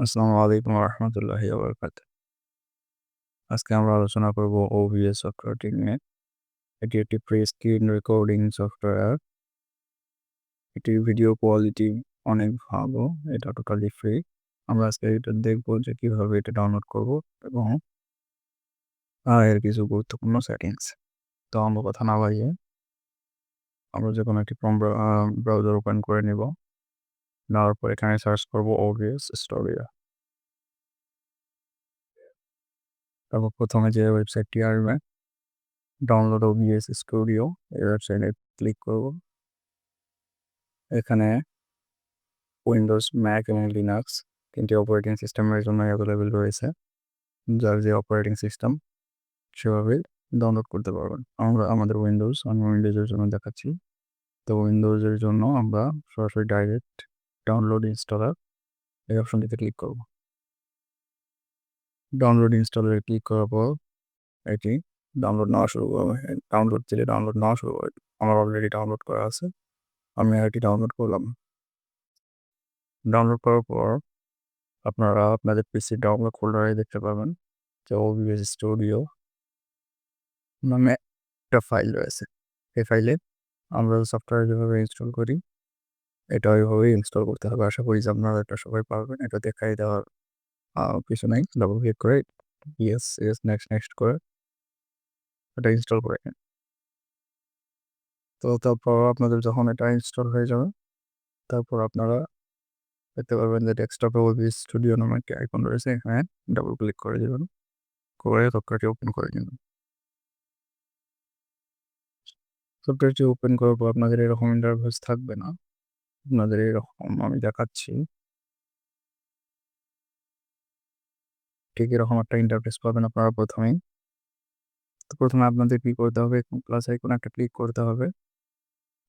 আসসালামু আলাইকুম রহমতুল্লাহি ওবরাকাতুহ। আজকে আমরা আলোচনা করব OBS সফটওয়্যারটি নিয়ে। এটি একটি প্রি স্ক্রিন রেকর্ডিং সফটওয়্যার। এটির ভিডিও কোয়ালিটি অনেক ভালো। এটা টোটালি ফ্রি। আমরা আজকে এটা দেখব যে কিভাবে এটা ডাউনলোড করব এবং এর কিছু গুরুত্বপূর্ণ সেটিংস। তো আমরা কথা না বাড়িয়ে আমরা যে কোনো একটি ক্রোম ব্রাউজার ওপেন করে নিব। নেওয়ার পর এখানে সার্চ করব OBS স্টুডিও। তারপর প্রথমে যে ওয়েবসাইটটি আসবে ডাউনলোড OBS স্টুডিও, এই ওয়েবসাইটে ক্লিক করব। এখানে উইন্ডোজ, ম্যাক এবং লিনাক্স ৩টি অপারেটিং সিস্টেমের জন্য অ্যাভেলেবেল রয়েছে। যার যে অপারেটিং সিস্টেম সেভাবে ডাউনলোড করতে পারবেন। আমরা আমাদের আমি উইন্ডোজের জন্য দেখাচ্ছি। তো উইন্ডোজের জন্য আমরা সরাসরি ডাইরেক্ট ডাউনলোড ইনস্টলার এই অপশনটিতে ক্লিক করব। ডাউনলোড ইনস্টলারে ক্লিক করার পর এটি ডাউনলোড নেওয়া শুরু করবে। ডাউনলোড নেওয়া শুরু করবে। আমার অলরেডি ডাউনলোড করা আছে। আমি এটি ডাউনলোড করলাম। ডাউনলোড করার পর আপনারা আপনাদের পিসি ডাউনলোড ফোল্ডারে দেখতে পাবেন যে OBS স্টুডিও নামে একটা ফাইল রয়েছে। এই ফাইলে আমরা সফটওয়্যার যেভাবে ইনস্টল করি এটা ওইভাবেই ইনস্টল করতে হবে। আশা করি যে আপনারা এটা সবাই পারবেন। এটা দেখাই দেওয়ার কিছু নাই। ডাবল ক্লিক করে ইয়েস ইয়েস নেক্সট করে এটা ইনস্টল করে নিন। তো তারপর আপনাদের যখন এটা ইনস্টল হয়ে যাবে তারপর আপনারা দেখতে পারবেন যে ডেস্কটপে OBS স্টুডিও নামে একটা আইকন রয়েছে। এখানে ডাবল ক্লিক করে দেবেন, করে সফটওয়্যারটি ওপেন করে নেবেন। সফটওয়্যারটি ওপেন করার পর আপনাদের এরকম ইন্টারফেস থাকবে না। আপনাদের এরকম আমি দেখাচ্ছি। ঠিক এরকম একটা ইন্টারফেস পাবেন আপনারা প্রথমেই। তো প্রথমে আপনাদের কি করতে হবে, প্লাস আইকনে একটা ক্লিক করতে হবে।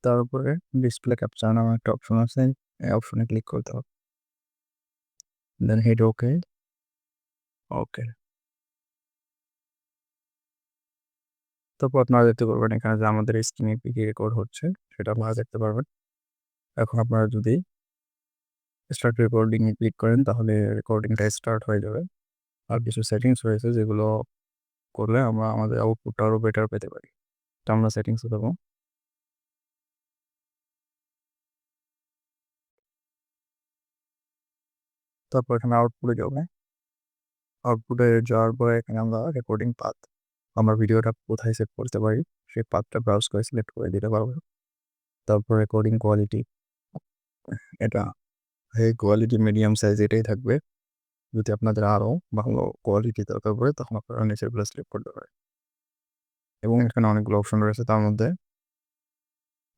তার উপরে ডিসপ্লে ক্যাপচার নামে একটা অপশন আছে, এই অপশনে ক্লিক করতে হবে। দেন হিট ওকে। ওকে, তারপর আপনারা দেখতে পারবেন এখানে যে আমাদের স্ক্রিনে কি রেকর্ড হচ্ছে সেটা আপনারা দেখতে পারবেন। এখন আপনারা যদি স্টার্ট রেকর্ডিং এ ক্লিক করেন তাহলে রেকর্ডিংটা স্টার্ট হয়ে যাবে। আর কিছু সেটিংস রয়েছে যেগুলো করলে আমরা আমাদের আউটপুটটা আরও বেটার পেতে পারি। তো আমরা সেটিংসে দেবো। তারপর এখানে আউটপুটে যাবে। আউটপুটে যাওয়ার পরে এখানে আমরা রেকর্ডিং পাথ, আমরা ভিডিওটা কোথায় সেভ করতে পারি সেই পাথটা ব্রাউজ করে সিলেক্ট করে দিতে পারবো। তারপর রেকর্ডিং কোয়ালিটি, এটা এই কোয়ালিটি মিডিয়াম সাইজ এটাই থাকবে। যদি আপনাদের আরও ভালো কোয়ালিটি দরকার পড়ে তখন আপনারা নিচেরগুলো সিলেক্ট করতে পারেন। এবং এখানে অনেকগুলো অপশন রয়েছে, তার মধ্যে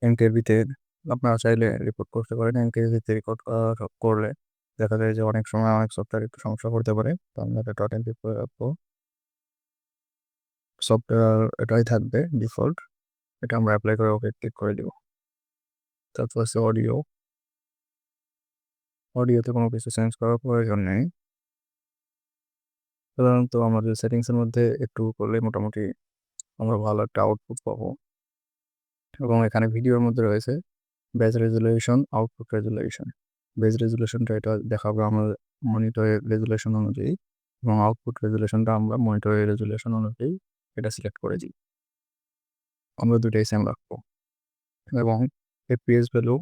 এনকেভিতে আপনারা চাইলে রেকর্ড করতে পারেন। এনকেভিতে রেকর্ড করলে দেখা যায় যে অনেক সময় অনেক সফটওয়্যার একটু সমস্যা করতে পারে। তো আমরা এটা অটোমেটিক করে রাখবো। সফটওয়্যার এটাই থাকবে ডিফল্ট। এটা আমরা অ্যাপ্লাই করে ওকে ক্লিক করে দিব। তারপর আছে অডিওতে কোনো কিছু চেঞ্জ করার প্রয়োজন নেই। সাধারণত আমাদের সেটিংসের মধ্যে একটু করলে মোটামুটি আমরা ভালো একটা আউটপুট পাবো। এবং এখানে ভিডিওর মধ্যে রয়েছে base resolution, output resolution. Base রেজুলেশনটা এটা দেখাবো আমার মনিটরের রেজুলেশন অনুযায়ী, এবং আউটপুট রেজুলেশনটা আমরা মনিটরের রেজুলেশন অনুযায়ী এটা সিলেক্ট করে দিই। আমরা দুটাই সেম রাখবো। এবং FPS ভ্যালু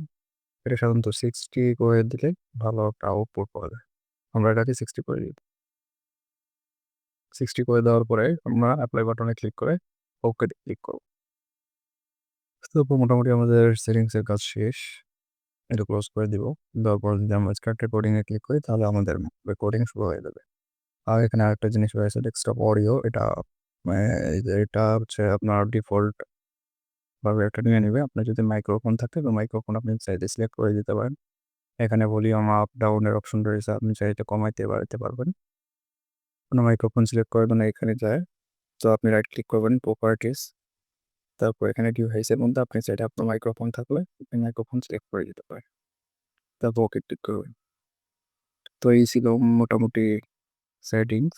এটা সাধারণত 60 করে দিলে ভালো একটা আউটপুট পাওয়া যায়। আমরা এটাকে 60 করে দিই। 60 করে দেওয়ার পরে আমরা অ্যাপ্লাই বাটনে ক্লিক করে ওকে ক্লিক করব। তারপর মোটামুটি আমাদের সেটিংসের কাজ শেষ। এটা ক্লোজ করে দিব। দেওয়ার পর যদি আমরা স্টার্ট রেকর্ডিং এ ক্লিক করি তাহলে আমাদের রেকর্ডিং শুরু হয়ে যাবে। আর এখানে আরেকটা জিনিস রয়েছে ডেস্কটপ অডিও। এটা এটা হচ্ছে আপনার ডিফল্ট ভাবে একটা নিয়ে নেবে। আপনার যদি মাইক্রোফোন থাকে তো মাইক্রোফোন আপনি চাইলে সিলেক্ট করে দিতে পারেন। এখানে ভলিউম আপ ডাউনের অপশন রয়েছে, আপনি চাইলে কমাইতে বাড়াতে পারবেন। কোনো মাইক্রোফোন সিলেক্ট করবেন এখানে যায়, তো আপনি রাইট ক্লিক করবেন প্রপার্টিস। তারপর এখানে ডিভাইসের মধ্যে আপনি চাইলে আপনার মাইক্রোফোন থাকলে আপনি মাইক্রোফোন সিলেক্ট করে দিতে পারেন। তারপর ওকে ক্লিক করবেন। তো এই ছিল মোটামুটি সেটিংস।